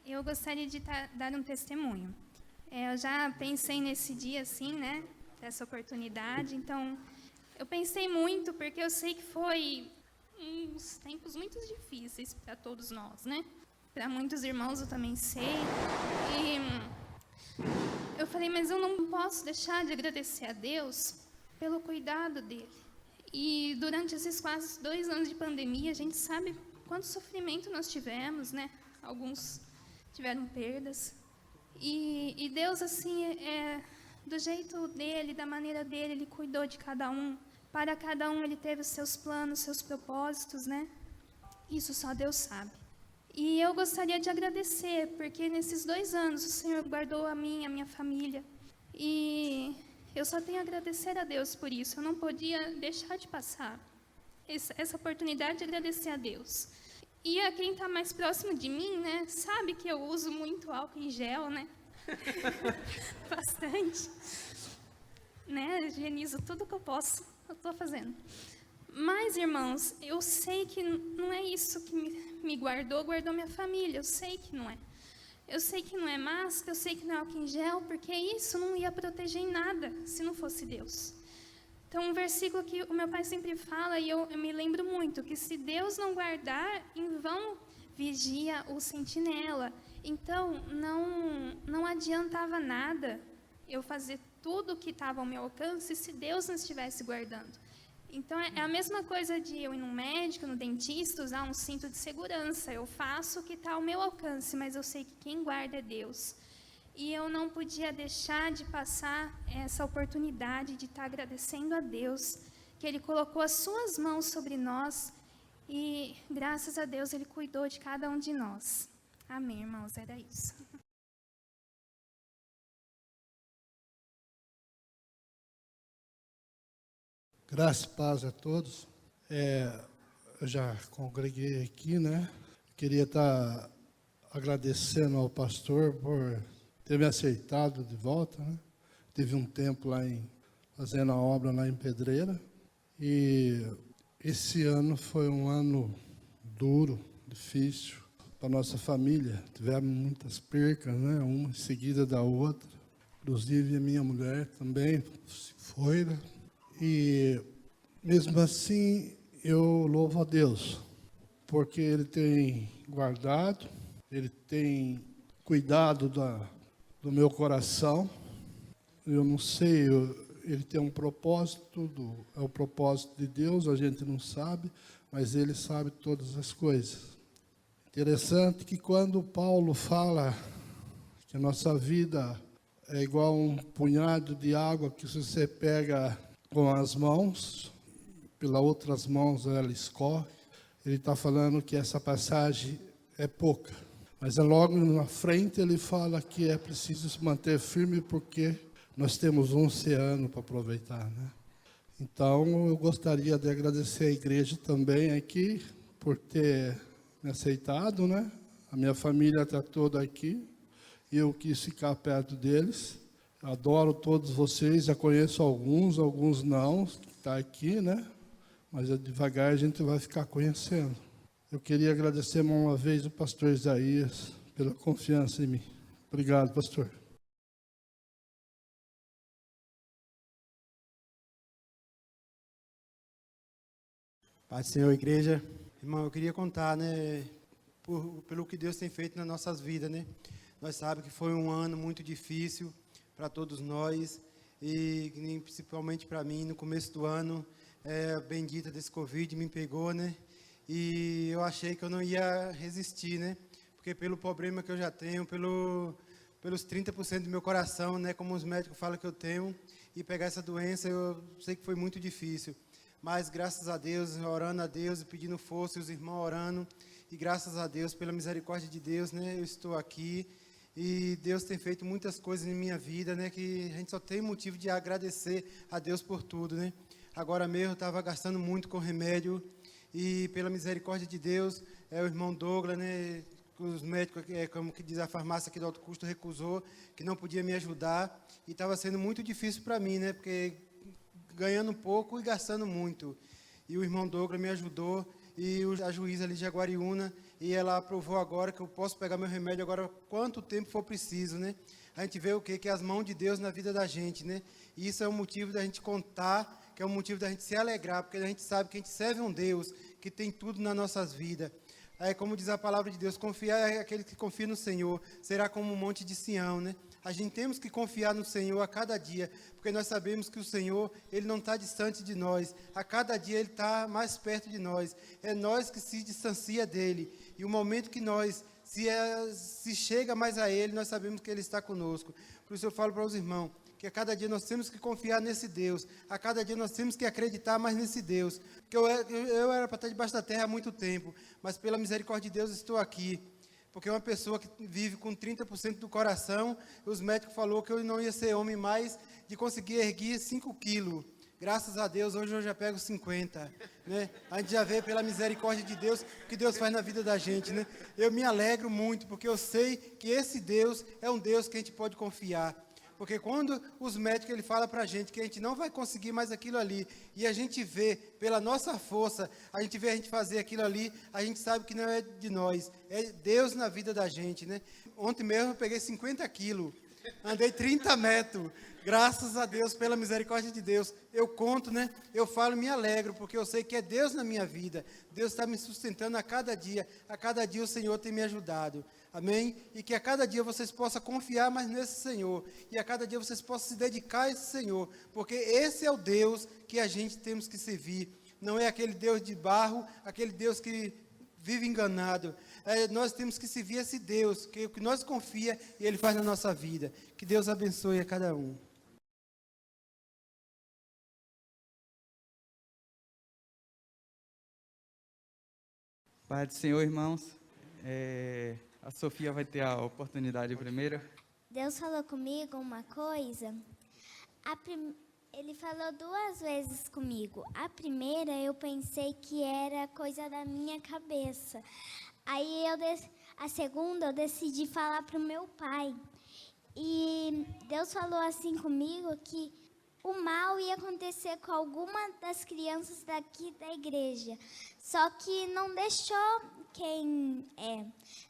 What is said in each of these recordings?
Eu gostaria de dar um testemunho. Eu já pensei nesse dia, assim, né? Dessa oportunidade. Então, eu pensei muito, porque eu sei que foi uns tempos muito difíceis para todos nós, né? Para muitos irmãos eu também sei. E eu falei, mas eu não posso deixar de agradecer a Deus pelo cuidado dele. E durante esses quase 2 anos de pandemia, a gente sabe quanto sofrimento nós tivemos, né? Alguns tiveram perdas. E Deus, assim, do jeito dele, da maneira dele, ele cuidou de cada um. Para cada um, ele teve os seus planos, seus propósitos, né? Isso só Deus sabe. E eu gostaria de agradecer, porque nesses 2 anos o Senhor guardou a minha família. E eu só tenho a agradecer a Deus por isso. Eu não podia deixar de passar essa oportunidade de agradecer a Deus. E a quem está mais próximo de mim, né, sabe que eu uso muito álcool em gel, né? Bastante. Né, higienizo tudo que eu posso, eu estou fazendo. Mas, irmãos, eu sei que não é isso que me guardou minha família. Eu sei que não é. Eu sei que não é máscara, eu sei que não é álcool em gel, porque isso não ia proteger em nada se não fosse Deus. Então, um versículo que o meu pai sempre fala, e eu me lembro muito, que se Deus não guardar, em vão vigia o sentinela. Então, não adiantava nada eu fazer tudo o que estava ao meu alcance se Deus não estivesse guardando. Então, é a mesma coisa de eu ir no médico, no dentista, usar um cinto de segurança. Eu faço o que está ao meu alcance, mas eu sei que quem guarda é Deus. E eu não podia deixar de passar essa oportunidade de estar agradecendo a Deus, que Ele colocou as suas mãos sobre nós e, graças a Deus, Ele cuidou de cada um de nós. Amém, irmãos, era isso. Graça e paz a todos. Eu já congreguei aqui, né? Queria estar agradecendo ao pastor por ter me aceitado de volta, né? Tive um tempo fazendo a obra lá em Pedreira. E esse ano foi um ano duro, difícil para nossa família. Tivemos muitas percas, né? Uma em seguida da outra. Inclusive a minha mulher também se foi, né? E mesmo assim eu louvo a Deus, porque Ele tem guardado, Ele tem cuidado do meu coração. Eu não sei, Ele tem um propósito, é o propósito de Deus, a gente não sabe, mas Ele sabe todas as coisas. Interessante que quando Paulo fala que a nossa vida é igual um punhado de água que se você pega com as mãos, pelas outras mãos ela escorre, ele está falando que essa passagem é pouca. Mas logo na frente ele fala que é preciso se manter firme porque nós temos um oceano para aproveitar, né? Então eu gostaria de agradecer a igreja também aqui por ter me aceitado, né? A minha família está toda aqui e eu quis ficar perto deles. Adoro todos vocês, já conheço alguns não, que está aqui, né? Mas devagar a gente vai ficar conhecendo. Eu queria agradecer mais uma vez o pastor Isaías pela confiança em mim. Obrigado, pastor. Paz do Senhor, igreja. Irmão, eu queria contar, né, pelo que Deus tem feito nas nossas vidas, né? Nós sabemos que foi um ano muito difícil para todos nós, e principalmente para mim, no começo do ano, bendita desse Covid me pegou, né? E eu achei que eu não ia resistir, né? Porque pelo problema que eu já tenho, pelos 30% do meu coração, né, como os médicos falam que eu tenho, e pegar essa doença, eu sei que foi muito difícil. Mas graças a Deus, orando a Deus e pedindo força, e os irmãos orando, e graças a Deus, pela misericórdia de Deus, né, eu estou aqui, e Deus tem feito muitas coisas em minha vida, né, que a gente só tem motivo de agradecer a Deus por tudo, né. Agora mesmo eu estava gastando muito com remédio, e pela misericórdia de Deus, o irmão Douglas, né, os médicos, como que diz a farmácia aqui do Alto Custo, recusou, que não podia me ajudar, e estava sendo muito difícil para mim, né, porque ganhando pouco e gastando muito. E o irmão Douglas me ajudou, e a juíza ali de Jaguariúna, e ela aprovou agora que eu posso pegar meu remédio agora quanto tempo for preciso, né? A gente vê o quê? Que é as mãos de Deus na vida da gente, né? E isso é um motivo da gente contar, que é um motivo da gente se alegrar, porque a gente sabe que a gente serve um Deus que tem tudo nas nossas vidas. Aí, como diz a palavra de Deus, confiar é aquele que confia no Senhor, será como um monte de Sião, né? A gente temos que confiar no Senhor a cada dia, porque nós sabemos que o Senhor, Ele não está distante de nós. A cada dia Ele está mais perto de nós. É nós que se distancia dEle. E o momento que nós se chega mais a Ele, nós sabemos que Ele está conosco. Por isso eu falo para os irmãos, que a cada dia nós temos que confiar nesse Deus. A cada dia nós temos que acreditar mais nesse Deus. Porque eu era para estar debaixo da terra há muito tempo, mas pela misericórdia de Deus estou aqui. Porque uma pessoa que vive com 30% do coração, os médicos falaram que eu não ia ser homem mais de conseguir erguer 5 quilos. Graças a Deus, hoje eu já pego 50. Né? A gente já vê pela misericórdia de Deus o que Deus faz na vida da gente. Né? Eu me alegro muito, porque eu sei que esse Deus é um Deus que a gente pode confiar. Porque quando os médicos ele fala para a gente que a gente não vai conseguir mais aquilo ali, e a gente vê pela nossa força, a gente vê a gente fazer aquilo ali, a gente sabe que não é de nós, é Deus na vida da gente, né? Ontem mesmo eu peguei 50 quilos, andei 30 metros, graças a Deus, pela misericórdia de Deus. Eu conto, né? Eu falo, me alegro, porque eu sei que é Deus na minha vida, Deus está me sustentando a cada dia o Senhor tem me ajudado. Amém? E que a cada dia vocês possam confiar mais nesse Senhor. E a cada dia vocês possam se dedicar a esse Senhor. Porque esse é o Deus que a gente temos que servir. Não é aquele Deus de barro, aquele Deus que vive enganado. Nós temos que servir esse Deus, que nós confia e Ele faz na nossa vida. Que Deus abençoe a cada um. Pai do Senhor, irmãos. A Sofia vai ter a oportunidade primeiro. Deus falou comigo uma coisa. Ele falou 2 vezes comigo. A primeira eu pensei que era coisa da minha cabeça. Aí a segunda eu decidi falar para o meu pai. E Deus falou assim comigo que o mal ia acontecer com alguma das crianças daqui da igreja. Só que não deixou quem é.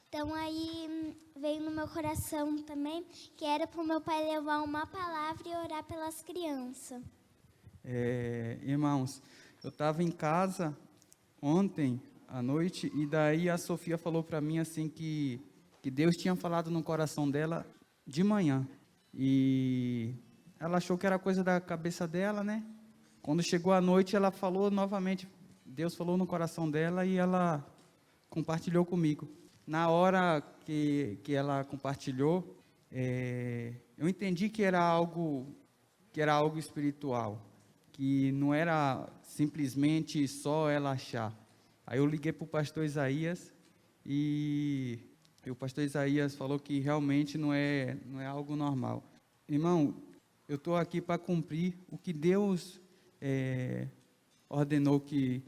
Então aí veio no meu coração também que era para o meu pai levar uma palavra e orar pelas crianças. Irmãos, eu estava em casa ontem à noite e daí a Sofia falou para mim assim que Deus tinha falado no coração dela de manhã. E ela achou que era coisa da cabeça dela, né? Quando chegou a noite, ela falou novamente, Deus falou no coração dela e ela compartilhou comigo. Na hora que ela compartilhou, eu entendi que era algo espiritual, que não era simplesmente só ela achar. Aí eu liguei para o pastor Isaías e o pastor Isaías falou que realmente não é algo normal. Irmão, eu estou aqui para cumprir o que Deus ordenou que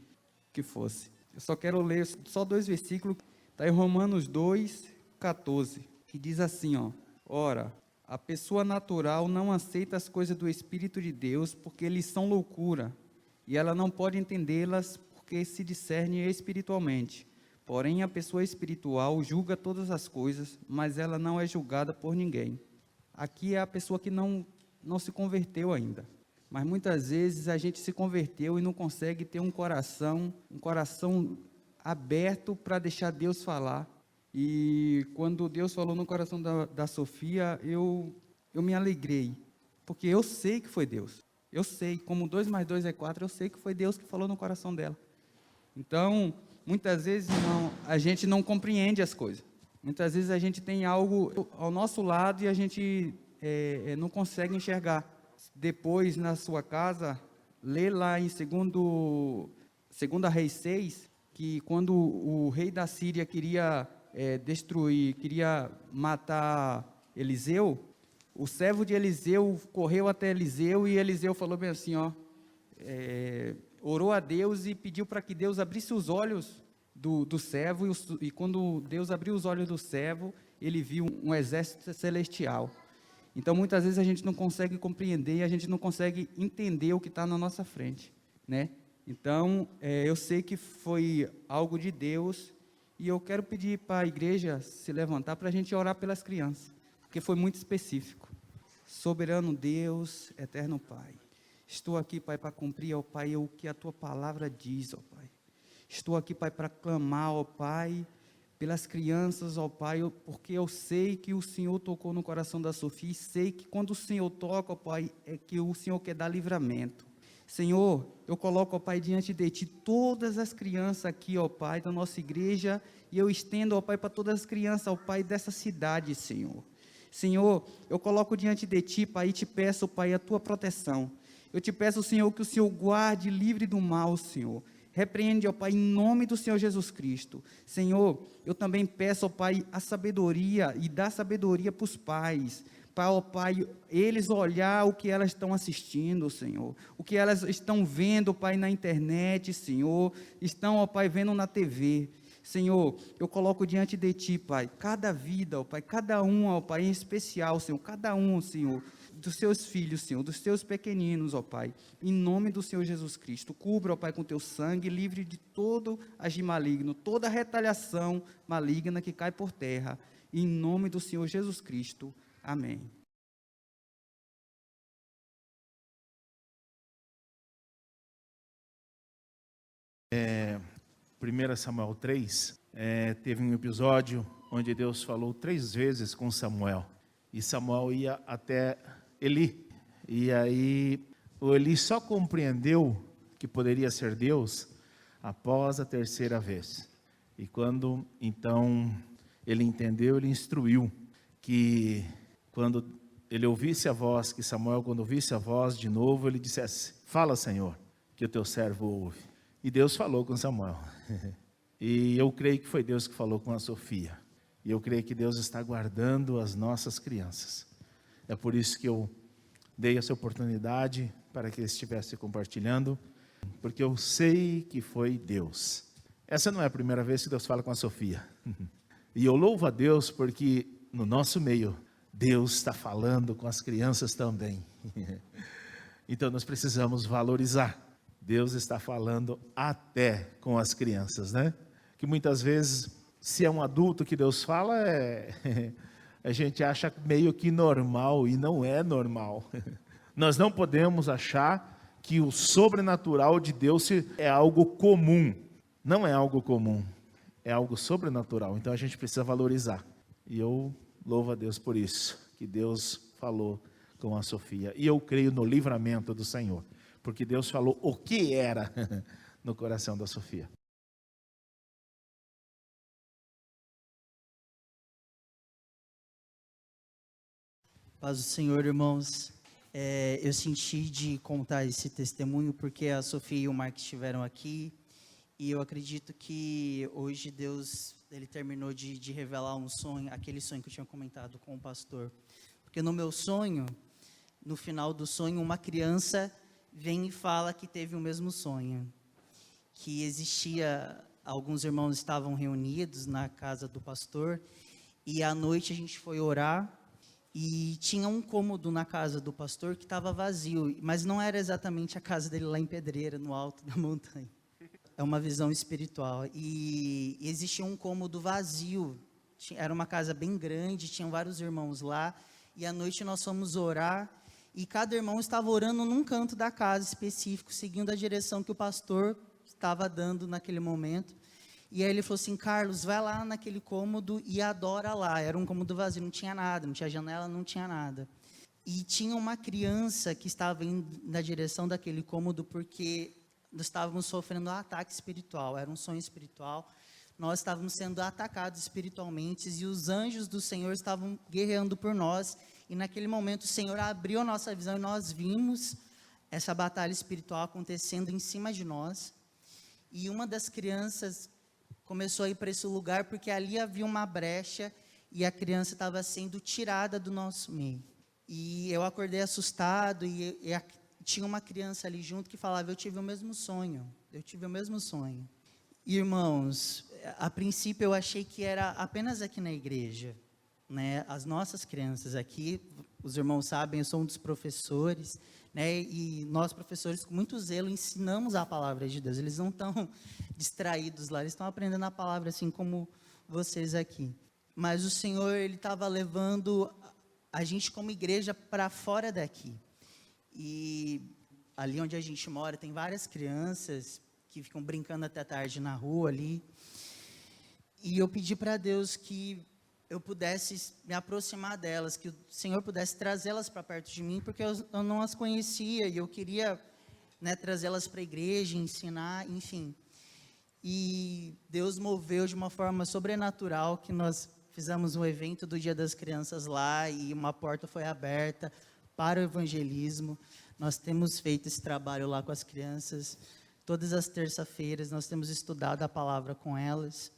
fosse. Eu só quero ler só 2 versículos. Está em Romanos 2:14, que diz assim, ó: ora, a pessoa natural não aceita as coisas do Espírito de Deus porque eles são loucura, e ela não pode entendê-las porque se discerne espiritualmente. Porém, a pessoa espiritual julga todas as coisas, mas ela não é julgada por ninguém. Aqui é a pessoa que não se converteu ainda. Mas muitas vezes a gente se converteu e não consegue ter um coração aberto para deixar Deus falar. E quando Deus falou no coração da Sofia, eu me alegrei, porque eu sei que foi Deus. Eu sei, como 2 mais 2 é 4, eu sei que foi Deus que falou no coração dela. Então, muitas vezes, irmão, a gente não compreende as coisas. Muitas vezes a gente tem algo ao nosso lado e a gente não consegue enxergar. Depois, na sua casa, lê lá em 2 Reis 6, que quando o rei da Síria queria queria matar Eliseu, o servo de Eliseu correu até Eliseu e Eliseu falou bem assim, orou a Deus e pediu para que Deus abrisse os olhos do servo, e quando Deus abriu os olhos do servo, ele viu um exército celestial. Então, muitas vezes a gente não consegue compreender, a gente não consegue entender o que está na nossa frente, né? Então, eu sei que foi algo de Deus, e eu quero pedir para a igreja se levantar para a gente orar pelas crianças, porque foi muito específico. Soberano Deus, eterno Pai, estou aqui, Pai, para cumprir, ó Pai, o que a Tua palavra diz, ó Pai. Estou aqui, Pai, para clamar, ó Pai, pelas crianças, ó Pai, porque eu sei que o Senhor tocou no coração da Sofia, e sei que quando o Senhor toca, ó Pai, é que o Senhor quer dar livramento. Senhor, eu coloco, ó Pai, diante de Ti todas as crianças aqui, ó Pai, da nossa igreja, e eu estendo, ó Pai, para todas as crianças, ó Pai, dessa cidade, Senhor. Senhor, eu coloco diante de Ti, Pai, e te peço, Pai, a Tua proteção. Eu te peço, Senhor, que o Senhor guarde livre do mal, Senhor. Repreende, ó Pai, em nome do Senhor Jesus Cristo. Senhor, eu também peço, ó Pai, a sabedoria, e dá sabedoria para os pais, para, ó Pai, eles olhar o que elas estão assistindo, Senhor, o que elas estão vendo, Pai, na internet, Senhor, estão, ó Pai, vendo na TV. Senhor, eu coloco diante de Ti, Pai, cada vida, ó Pai, cada um, ó Pai, em especial, Senhor, cada um, Senhor, dos Seus filhos, Senhor, dos Teus pequeninos, ó Pai, em nome do Senhor Jesus Cristo. Cubra, ó Pai, com Teu sangue, livre de todo agir maligno, toda retaliação maligna que cai por terra, em nome do Senhor Jesus Cristo. Amém. É, 1 Samuel 3, teve um episódio onde Deus falou 3 vezes com Samuel. E Samuel ia até Eli. E aí o Eli só compreendeu que poderia ser Deus após a 3ª vez. E quando então ele entendeu, ele instruiu que quando ele ouvisse a voz, que Samuel, quando ouvisse a voz de novo, ele dissesse: fala, Senhor, que o teu servo ouve. E Deus falou com Samuel. E eu creio que foi Deus que falou com a Sofia. E eu creio que Deus está guardando as nossas crianças. É por isso que eu dei essa oportunidade para que eles estivessem compartilhando, porque eu sei que foi Deus. Essa não é a primeira vez que Deus fala com a Sofia. E eu louvo a Deus porque no nosso meio, Deus está falando com as crianças também. Então nós precisamos valorizar. Deus está falando até com as crianças, né? Que muitas vezes, se é um adulto que Deus fala, a gente acha meio que normal, e não é normal. Nós não podemos achar que o sobrenatural de Deus é algo comum. Não é algo comum, é algo sobrenatural. Então a gente precisa valorizar. E eu louvo a Deus por isso, que Deus falou com a Sofia. E eu creio no livramento do Senhor, porque Deus falou o que era no coração da Sofia. Paz do Senhor, irmãos. Eu senti de contar esse testemunho porque a Sofia e o Mark estiveram aqui, e eu acredito que hoje Deus, ele terminou de revelar um sonho, aquele sonho que eu tinha comentado com o pastor. Porque no meu sonho, no final do sonho, uma criança vem e fala que teve o mesmo sonho, que existia, alguns irmãos estavam reunidos na casa do pastor, e à noite a gente foi orar, e tinha um cômodo na casa do pastor que estava vazio, mas não era exatamente a casa dele lá em Pedreira, no alto da montanha. É uma visão espiritual. E existia um cômodo vazio, era uma casa bem grande, tinham vários irmãos lá, e à noite nós fomos orar, e cada irmão estava orando num canto da casa específico, seguindo a direção que o pastor estava dando naquele momento. E aí ele falou assim: Carlos, vai lá naquele cômodo e adora lá. Era um cômodo vazio, não tinha nada, não tinha janela, não tinha nada. E tinha uma criança que estava indo na direção daquele cômodo porque nós estávamos sofrendo um ataque espiritual, era um sonho espiritual. Nós estávamos sendo atacados espiritualmente e os anjos do Senhor estavam guerreando por nós. E naquele momento o Senhor abriu a nossa visão e nós vimos essa batalha espiritual acontecendo em cima de nós. E uma das crianças começou a ir para esse lugar porque ali havia uma brecha e a criança estava sendo tirada do nosso meio. E eu acordei assustado e tinha uma criança ali junto que falava: eu tive o mesmo sonho, eu tive o mesmo sonho. Irmãos, a princípio eu achei que era apenas aqui na igreja, né? As nossas crianças aqui, os irmãos sabem, eu sou um dos professores né? E nós, professores, com muito zelo, ensinamos a palavra de Deus. Eles não estão distraídos lá, eles estão aprendendo a palavra assim como vocês aqui. Mas o Senhor, Ele estava levando a gente como igreja para fora daqui. E ali onde a gente mora, tem várias crianças que ficam brincando até tarde na rua ali. E eu pedi para Deus que eu pudesse me aproximar delas, que o Senhor pudesse trazê-las para perto de mim, porque eu não as conhecia e eu queria, né, trazê-las para a igreja, ensinar, enfim. E Deus moveu de uma forma sobrenatural, que nós fizemos um evento do Dia das Crianças lá e uma porta foi aberta para o evangelismo. Nós temos feito esse trabalho lá com as crianças. Todas as terças-feiras nós temos estudado a palavra com elas.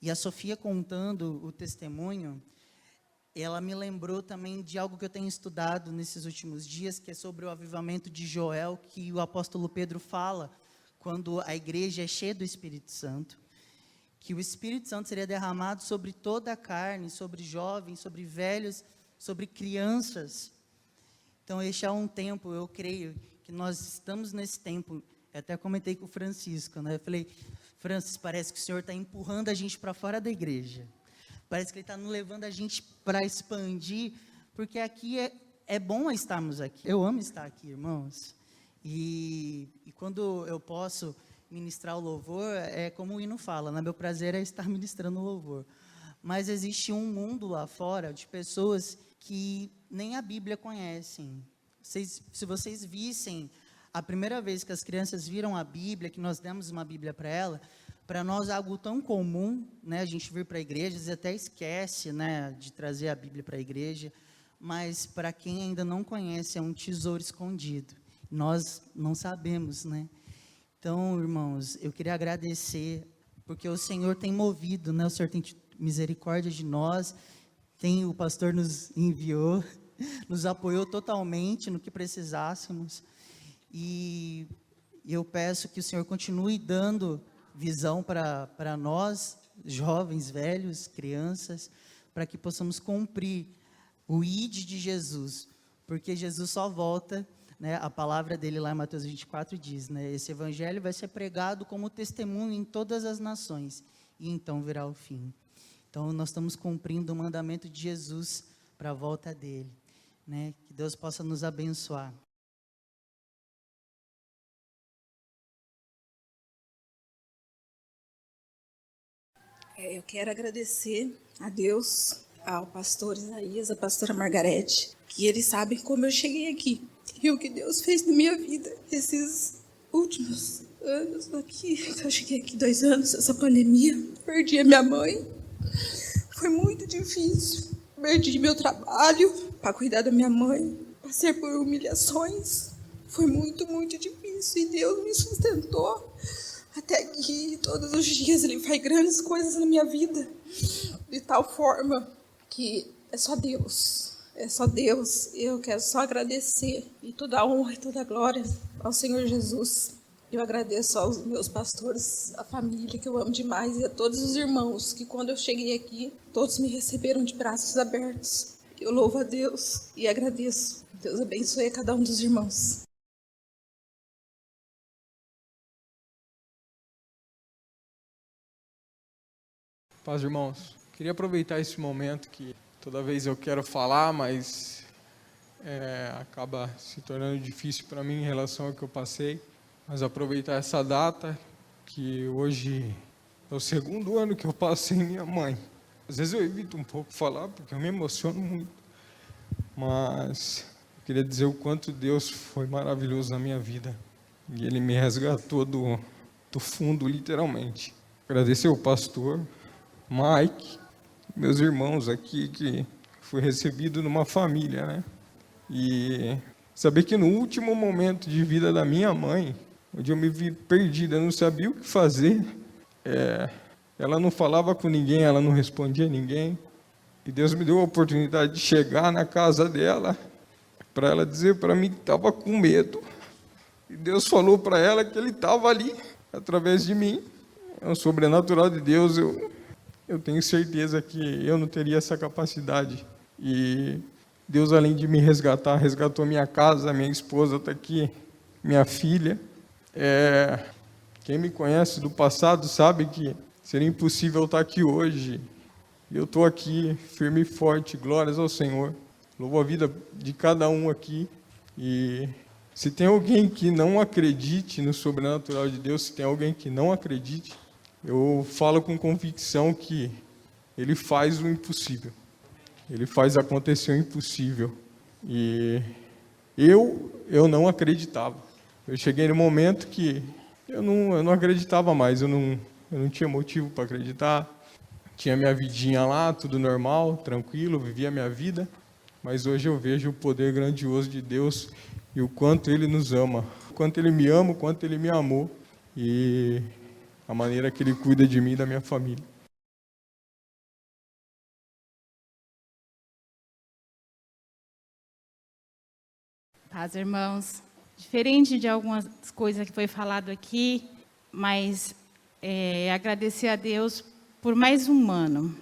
E a Sofia contando o testemunho, ela me lembrou também de algo que eu tenho estudado nesses últimos dias, que é sobre o avivamento de Joel, que o apóstolo Pedro fala, quando a igreja é cheia do Espírito Santo, que o Espírito Santo seria derramado sobre toda a carne, sobre jovens, sobre velhos, sobre crianças. Então, este é um tempo, eu creio, que nós estamos nesse tempo. Eu até comentei com o Francisco, né? Eu falei, Francis, parece que o Senhor está empurrando a gente para fora da igreja. Parece que Ele está nos levando a gente para expandir, porque aqui é bom estarmos aqui. Eu amo estar aqui, irmãos. E quando eu posso ministrar o louvor, é como o hino fala, né? Meu prazer é estar ministrando o louvor. Mas existe um mundo lá fora de pessoas que nem a Bíblia conhecem. Se vocês vissem a primeira vez que as crianças viram a Bíblia, que nós demos uma Bíblia para nós é algo tão comum, né? A gente vir para a igreja, às vezes até esquece, né, de trazer a Bíblia para a igreja, mas para quem ainda não conhece, é um tesouro escondido. Nós não sabemos, né? Então, irmãos, eu queria agradecer, porque o Senhor tem movido, né? O Senhor tem misericórdia de nós, o pastor nos enviou, nos apoiou totalmente no que precisássemos, e eu peço que o Senhor continue dando visão para nós, jovens, velhos, crianças, para que possamos cumprir o ID de Jesus, porque Jesus só volta, né, a palavra dele lá em Mateus 24 diz, né, esse evangelho vai ser pregado como testemunho em todas as nações, e então virá o fim. Então, nós estamos cumprindo o mandamento de Jesus para a volta dele, né, que Deus possa nos abençoar. Eu quero agradecer a Deus, ao pastor Isaías, à pastora Margarete, que eles sabem como eu cheguei aqui e o que Deus fez na minha vida esses últimos anos aqui. Eu cheguei aqui 2 anos, essa pandemia, perdi a minha mãe, foi muito difícil, perdi meu trabalho para cuidar da minha mãe, passei por humilhações, foi muito, muito difícil e Deus me sustentou. Até que todos os dias Ele faz grandes coisas na minha vida, de tal forma que é só Deus. Eu quero só agradecer, e toda a honra e toda a glória ao Senhor Jesus. Eu agradeço aos meus pastores, a família que eu amo demais, e a todos os irmãos que quando eu cheguei aqui, todos me receberam de braços abertos. Eu louvo a Deus e agradeço. Deus abençoe a cada um dos irmãos. Paz, irmãos. Queria aproveitar esse momento que toda vez eu quero falar, mas acaba se tornando difícil para mim em relação ao que eu passei. Mas aproveitar essa data, que hoje é o 2º ano que eu passo sem minha mãe. Às vezes eu evito um pouco falar, porque eu me emociono muito. Mas eu queria dizer o quanto Deus foi maravilhoso na minha vida. E Ele me resgatou do fundo, literalmente. Agradecer ao pastor Mike, meus irmãos aqui, que fui recebido numa família, né? E saber que no último momento de vida da minha mãe, onde eu me vi perdida, eu não sabia o que fazer, ela não falava com ninguém, ela não respondia a ninguém, e Deus me deu a oportunidade de chegar na casa dela, para ela dizer para mim que estava com medo, e Deus falou para ela que Ele estava ali, através de mim. É um sobrenatural de Deus. Eu tenho certeza que eu não teria essa capacidade. E Deus, além de me resgatar, resgatou minha casa, minha esposa está aqui, minha filha. Quem me conhece do passado sabe que seria impossível estar aqui hoje. Eu estou aqui, firme e forte, glórias ao Senhor. Louvo a vida de cada um aqui. E se tem alguém que não acredite no sobrenatural de Deus, se tem alguém que não acredite, eu falo com convicção que Ele faz o impossível. Ele faz acontecer o impossível. E eu não acreditava. Eu cheguei no momento que eu não acreditava mais, eu não tinha motivo para acreditar. Tinha minha vidinha lá, tudo normal, tranquilo, vivia a minha vida. Mas hoje eu vejo o poder grandioso de Deus e o quanto Ele nos ama. O quanto Ele me ama, o quanto Ele me amou. E a maneira que Ele cuida de mim e da minha família. Paz, irmãos. Diferente de algumas coisas que foi falado aqui, mas agradecer a Deus por mais um ano.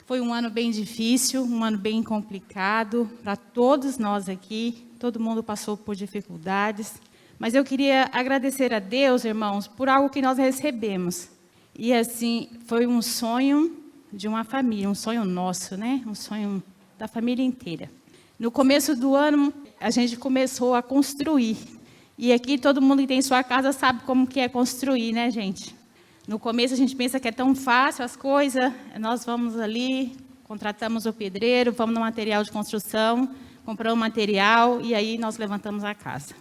Foi um ano bem difícil, um ano bem complicado para todos nós aqui. Todo mundo passou por dificuldades. Mas eu queria agradecer a Deus, irmãos, por algo que nós recebemos. E assim, foi um sonho de uma família, um sonho nosso, né? Um sonho da família inteira. No começo do ano, a gente começou a construir. E aqui todo mundo que tem sua casa sabe como que é construir, né, gente? No começo a gente pensa que é tão fácil as coisas, nós vamos ali, contratamos o pedreiro, vamos no material de construção, compramos material e aí nós levantamos a casa.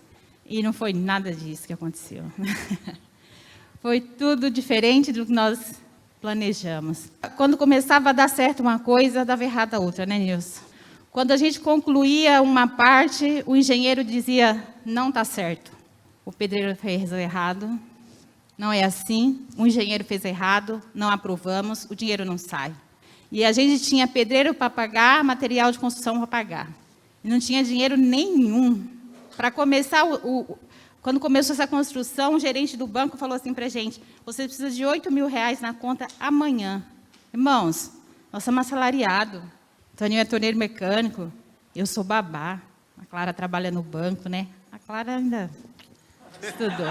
E não foi nada disso que aconteceu. Foi tudo diferente do que nós planejamos. Quando começava a dar certo uma coisa, dava errado a outra, né, Nilson? Quando a gente concluía uma parte, o engenheiro dizia, não está certo. O pedreiro fez errado, não é assim. O engenheiro fez errado, não aprovamos, o dinheiro não sai. E a gente tinha pedreiro para pagar, material de construção para pagar. E não tinha dinheiro nenhum. Para começar, quando começou essa construção, o gerente do banco falou assim para a gente, você precisa de R$8.000 na conta amanhã. Irmãos, nós somos assalariados. Toninho é torneiro mecânico, eu sou babá. A Clara trabalha no banco, né? A Clara ainda estudou.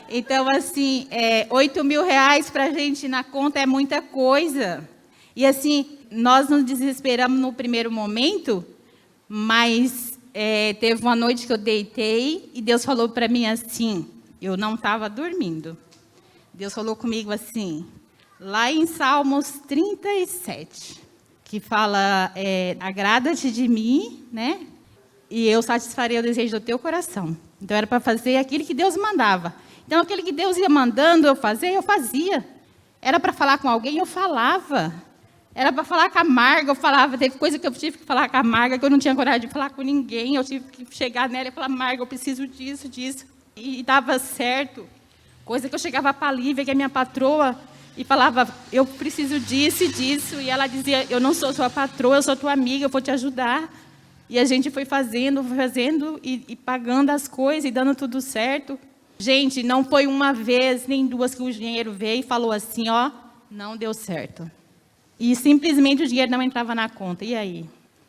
Então, assim, R$8.000 para a gente na conta é muita coisa. E, assim, nós nos desesperamos no primeiro momento, mas teve uma noite que eu deitei e Deus falou para mim assim, eu não estava dormindo. Deus falou comigo assim, lá em Salmos 37, que fala, agrada-te de mim, né? E eu satisfarei o desejo do teu coração. Então, era para fazer aquilo que Deus mandava. Então, aquilo que Deus ia mandando eu fazer, eu fazia. Era para falar com alguém, eu falava. Era para falar com a Marga, eu falava. Teve coisa que eu tive que falar com a Marga, que eu não tinha coragem de falar com ninguém. Eu tive que chegar nela e falar, Marga, eu preciso disso, disso. E dava certo. Coisa que eu chegava para a Lívia, que é minha patroa, e falava, eu preciso disso e disso. E ela dizia, eu não sou sua patroa, eu sou tua amiga, eu vou te ajudar. E a gente foi fazendo e pagando as coisas e dando tudo certo. Gente, não foi uma vez, nem duas que o engenheiro veio e falou assim, ó, não deu certo. E simplesmente o dinheiro não entrava na conta. E aí?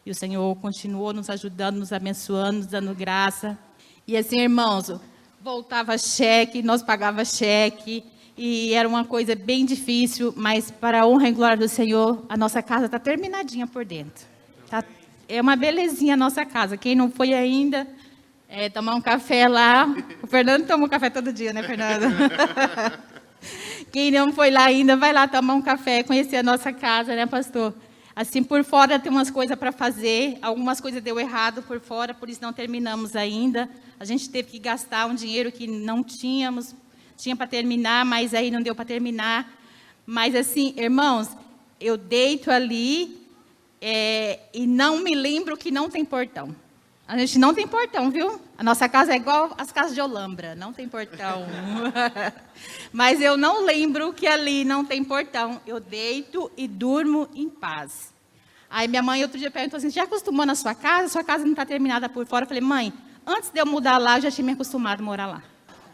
E o Senhor continuou nos ajudando, nos abençoando, nos dando graça. E assim, irmãos, voltava cheque, nós pagava cheque. E era uma coisa bem difícil, mas para a honra e glória do Senhor, a nossa casa está terminadinha por dentro. É uma belezinha a nossa casa. Quem não foi ainda, tomar um café lá. O Fernando toma um café todo dia, né, Fernando? Quem não foi lá ainda, vai lá tomar um café, conhecer a nossa casa, né, pastor? Assim, por fora tem umas coisas para fazer, algumas coisas deu errado por fora, por isso não terminamos ainda. A gente teve que gastar um dinheiro que não tinha para terminar, mas aí não deu para terminar. Mas assim, irmãos, eu deito ali e não me lembro que não tem portão. A gente não tem portão, viu? A nossa casa é igual as casas de Olambra, não tem portão. Mas eu não lembro que ali não tem portão. Eu deito e durmo em paz. Aí minha mãe outro dia perguntou assim, já acostumou na sua casa? Sua casa não está terminada por fora? Eu falei, mãe, antes de eu mudar lá, eu já tinha me acostumado a morar lá.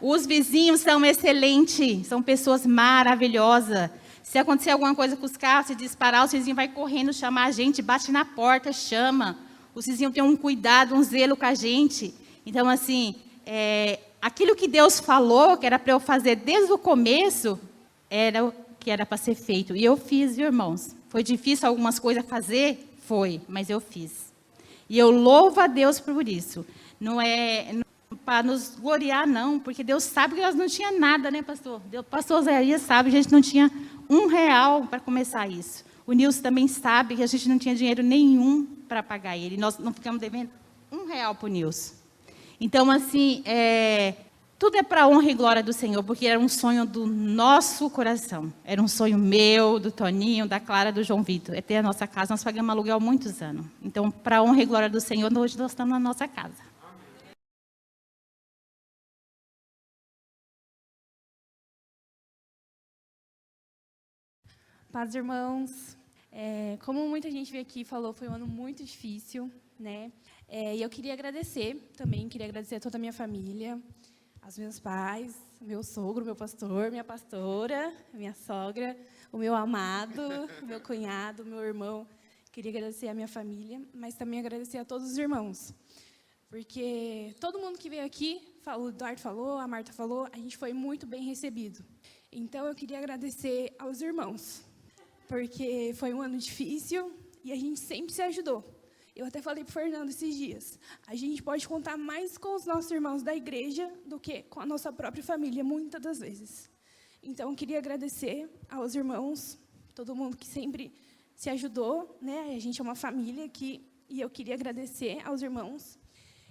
Os vizinhos são excelentes, são pessoas maravilhosas. Se acontecer alguma coisa com os carros, se disparar, o vizinho vai correndo chamar a gente, bate na porta, chama. O vizinho tem um cuidado, um zelo com a gente. Então, assim, aquilo que Deus falou, que era para eu fazer desde o começo, era o que era para ser feito. E eu fiz, viu, irmãos? Foi difícil algumas coisas fazer? Foi, mas eu fiz. E eu louvo a Deus por isso. Não é para nos gloriar, não, porque Deus sabe que nós não tínhamos nada, né, pastor? O pastor Zé sabe que a gente não tinha R$1 para começar isso. O Nilson também sabe que a gente não tinha dinheiro nenhum para pagar ele. Nós não ficamos devendo R$1 para o Nilson. Então, assim, tudo é para a honra e glória do Senhor, porque era um sonho do nosso coração. Era um sonho meu, do Toninho, da Clara, do João Vitor. É ter a nossa casa. Nós pagamos aluguel há muitos anos. Então, para a honra e glória do Senhor, hoje nós estamos na nossa casa. Paz, irmãos. Como muita gente veio aqui e falou, foi um ano muito difícil, né? E eu queria agradecer também, a toda a minha família, aos meus pais, meu sogro, meu pastor, minha pastora, minha sogra, o meu amado, o meu cunhado, o meu irmão. Queria agradecer a minha família, mas também agradecer a todos os irmãos. Porque todo mundo que veio aqui, o Eduardo falou, a Marta falou, a gente foi muito bem recebido. Então, eu queria agradecer aos irmãos, porque foi um ano difícil e a gente sempre se ajudou. Eu até falei para o Fernando esses dias, a gente pode contar mais com os nossos irmãos da igreja do que com a nossa própria família, muitas das vezes. Então, eu queria agradecer aos irmãos, todo mundo que sempre se ajudou, né? A gente é uma família aqui, e eu queria agradecer aos irmãos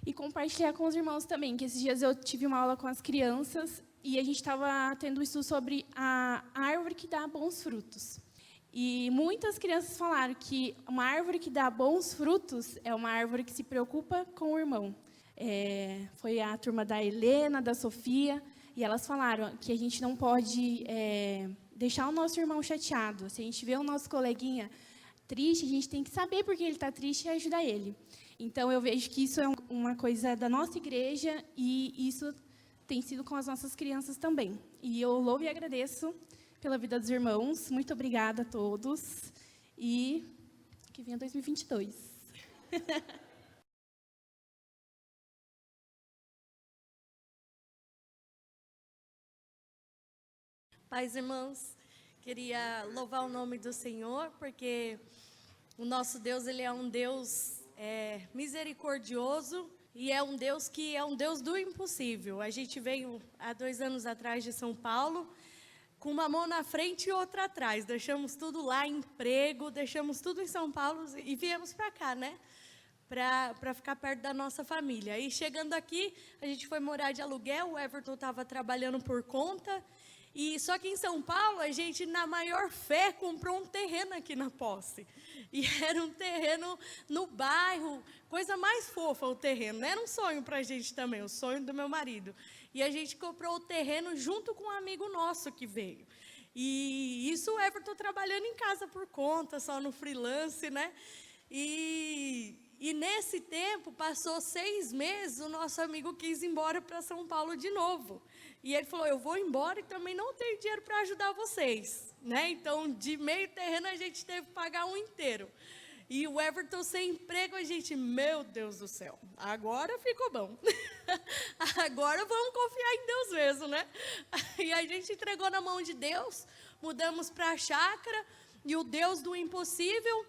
e compartilhar com os irmãos também, que esses dias eu tive uma aula com as crianças e a gente estava tendo um estudo sobre a árvore que dá bons frutos. E muitas crianças falaram que uma árvore que dá bons frutos é uma árvore que se preocupa com o irmão. Foi a turma da Helena, da Sofia, e elas falaram que a gente não pode deixar o nosso irmão chateado. Se a gente vê o nosso coleguinha triste, a gente tem que saber por que ele está triste e ajudar ele. Então, eu vejo que isso é uma coisa da nossa igreja e isso tem sido com as nossas crianças também. E eu louvo e agradeço pela vida dos irmãos. Muito obrigada a todos. E que venha 2022. Paz, irmãos, queria louvar o nome do Senhor, porque o nosso Deus, ele é um Deus misericordioso e é um Deus que é um Deus do impossível. A gente veio há 2 anos atrás de São Paulo, com uma mão na frente e outra atrás. Deixamos tudo lá, emprego, deixamos tudo em São Paulo e viemos para cá, né? Para ficar perto da nossa família. E chegando aqui, a gente foi morar de aluguel, o Everton estava trabalhando por conta. E só que em São Paulo, a gente, na maior fé, comprou um terreno aqui na posse. E era um terreno no bairro, coisa mais fofa o terreno. Era um sonho para a gente também, o sonho do meu marido. E a gente comprou o terreno junto com um amigo nosso que veio. E isso o Everton trabalhando em casa por conta, só no freelance, né? E nesse tempo, passou 6 meses, o nosso amigo quis ir embora para São Paulo de novo. E ele falou, eu vou embora e também não tenho dinheiro para ajudar vocês, né? Então, de meio terreno, a gente teve que pagar um inteiro. E o Everton sem emprego, a gente, meu Deus do céu, agora ficou bom. Agora vamos confiar em Deus mesmo, né? E a gente entregou na mão de Deus, mudamos para a chácara, e o Deus do impossível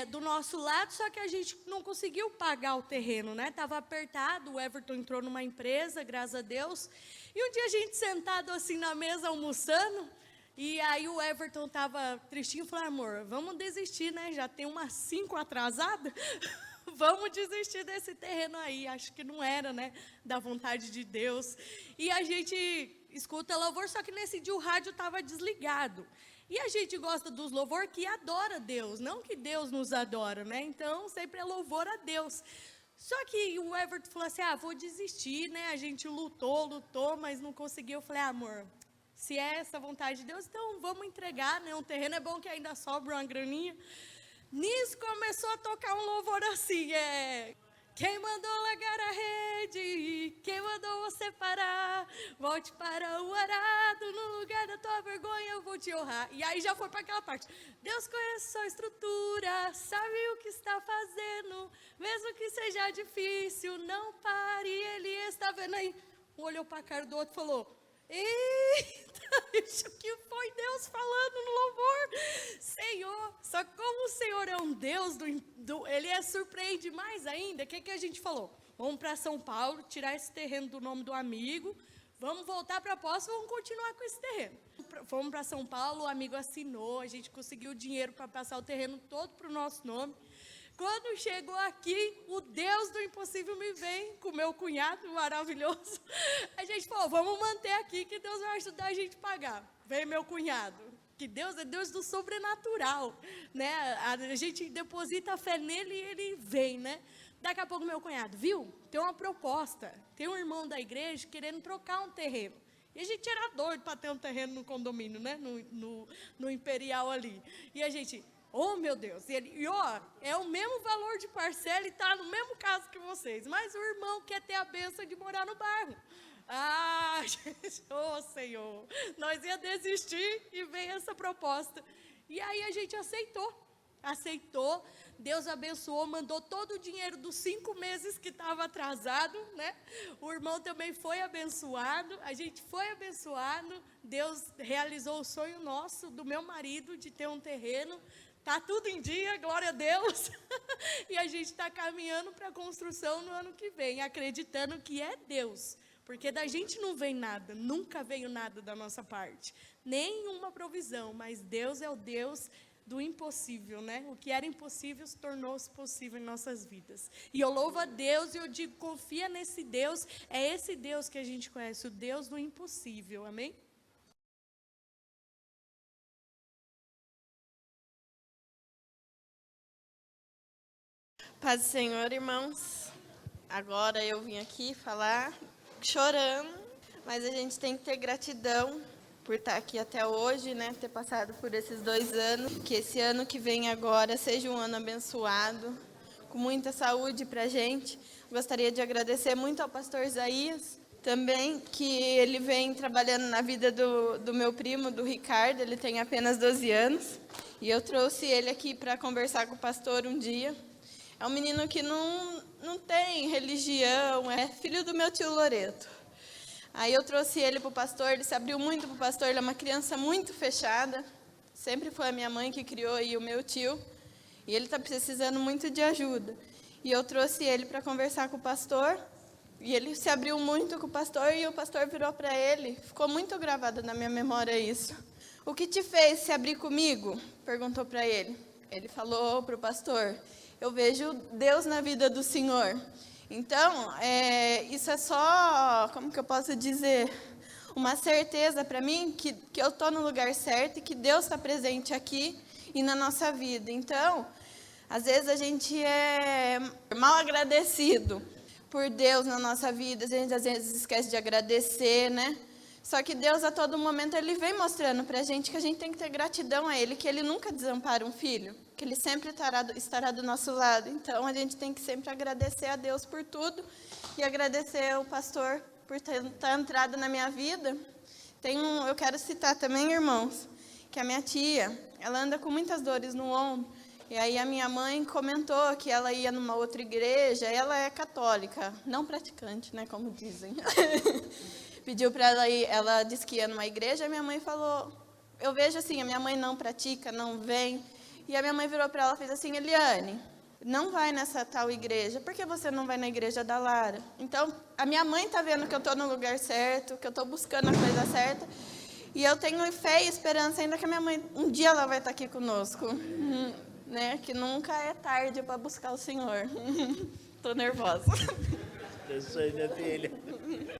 do nosso lado, só que a gente não conseguiu pagar o terreno, né? Estava apertado, o Everton entrou numa empresa, graças a Deus. E um dia a gente sentado assim na mesa almoçando, e aí o Everton estava tristinho, falou, amor, vamos desistir, né? Já tem umas 5 atrasadas, vamos desistir desse terreno aí. Acho que não era, né? Da vontade de Deus. E a gente escuta louvor, só que nesse dia o rádio estava desligado. E a gente gosta dos louvor que adora Deus, não que Deus nos adora, né? Então, sempre é louvor a Deus. Só que o Everton falou assim, vou desistir, né? A gente lutou, mas não conseguiu. Eu falei, amor, se é essa vontade de Deus, então vamos entregar, né? Um terreno é bom que ainda sobra uma graninha. Nisso começou a tocar um louvor assim, Quem mandou largar a rede? Quem mandou você parar? Volte para o arado, no lugar da tua vergonha eu vou te honrar. E aí já foi para aquela parte. Deus conhece sua estrutura, sabe o que está fazendo, mesmo que seja difícil, não pare, Ele está vendo aí. Um olhou para a cara do outro e falou, eita, isso que foi Deus falando no louvor. Senhor, só como o Senhor é um Deus, Ele surpreende mais ainda. O que a gente falou? Vamos para São Paulo, tirar esse terreno do nome do amigo, vamos voltar para a posse, vamos continuar com esse terreno. Fomos para São Paulo, o amigo assinou, a gente conseguiu dinheiro para passar o terreno todo para o nosso nome. Quando chegou aqui, o Deus do impossível me vem com meu cunhado maravilhoso. A gente falou, vamos manter aqui que Deus vai ajudar a gente a pagar. Vem meu cunhado, que Deus é Deus do sobrenatural, né? A gente deposita a fé nele e ele vem, né? Daqui a pouco meu cunhado, viu? Tem uma proposta, tem um irmão da igreja querendo trocar um terreno. E a gente era doido para ter um terreno no condomínio, né? No Imperial ali. E a gente... Oh, meu Deus, é o mesmo valor de parcela e está no mesmo caso que vocês, mas o irmão quer ter a bênção de morar no bairro. Ah, gente, oh Senhor, nós ia desistir e veio essa proposta. E aí a gente aceitou, Deus abençoou, mandou todo o dinheiro dos 5 meses que estava atrasado, né? O irmão também foi abençoado, a gente foi abençoado, Deus realizou o sonho nosso, do meu marido, de ter um terreno. Está tudo em dia, glória a Deus. E a gente está caminhando para a construção no ano que vem, acreditando que é Deus. Porque da gente não vem nada, nunca veio nada da nossa parte. Nenhuma provisão, mas Deus é o Deus do impossível, né? O que era impossível se tornou-se possível em nossas vidas. E eu louvo a Deus e eu digo, confia nesse Deus. É esse Deus que a gente conhece, o Deus do impossível, amém? Paz do Senhor, irmãos. Agora eu vim aqui falar chorando, mas a gente tem que ter gratidão por estar aqui até hoje, né? Ter passado por esses 2 anos. Que esse ano que vem agora seja um ano abençoado, com muita saúde para a gente. Gostaria de agradecer muito ao pastor Isaías, também, que ele vem trabalhando na vida do meu primo, do Ricardo. Ele tem apenas 12 anos. E eu trouxe ele aqui para conversar com o pastor um dia. É um menino que não tem religião, é filho do meu tio Loreto. Aí eu trouxe ele para o pastor, ele se abriu muito para o pastor, ele é uma criança muito fechada. Sempre foi a minha mãe que criou e o meu tio. E ele está precisando muito de ajuda. E eu trouxe ele para conversar com o pastor. E ele se abriu muito com o pastor e o pastor virou para ele. Ficou muito gravado na minha memória isso. O que te fez se abrir comigo? Perguntou para ele. Ele falou para o pastor... Eu vejo Deus na vida do Senhor. Então, isso é só, como que eu posso dizer, uma certeza para mim que eu estou no lugar certo e que Deus está presente aqui e na nossa vida. Então, às vezes a gente é mal agradecido por Deus na nossa vida, a gente às vezes esquece de agradecer, né? Só que Deus, a todo momento, Ele vem mostrando para a gente que a gente tem que ter gratidão a Ele, que Ele nunca desampara um filho, que Ele sempre estará do nosso lado. Então, a gente tem que sempre agradecer a Deus por tudo e agradecer ao pastor por ter entrado na minha vida. Eu quero citar também, irmãos, que a minha tia, ela anda com muitas dores no ombro. E aí a minha mãe comentou que ela ia numa outra igreja, ela é católica, não praticante, né, como dizem. Pediu para ela ir, ela disse que ia numa igreja, a minha mãe falou, eu vejo assim, a minha mãe não pratica, não vem. E a minha mãe virou para ela e fez assim, Eliane, não vai nessa tal igreja, por que você não vai na igreja da Lara? Então, a minha mãe está vendo que eu estou no lugar certo, que eu estou buscando a coisa certa, e eu tenho fé e esperança ainda que a minha mãe, um dia ela vai estar aqui conosco, né? Que nunca é tarde para buscar o Senhor. Estou nervosa. Eu sou minha filha.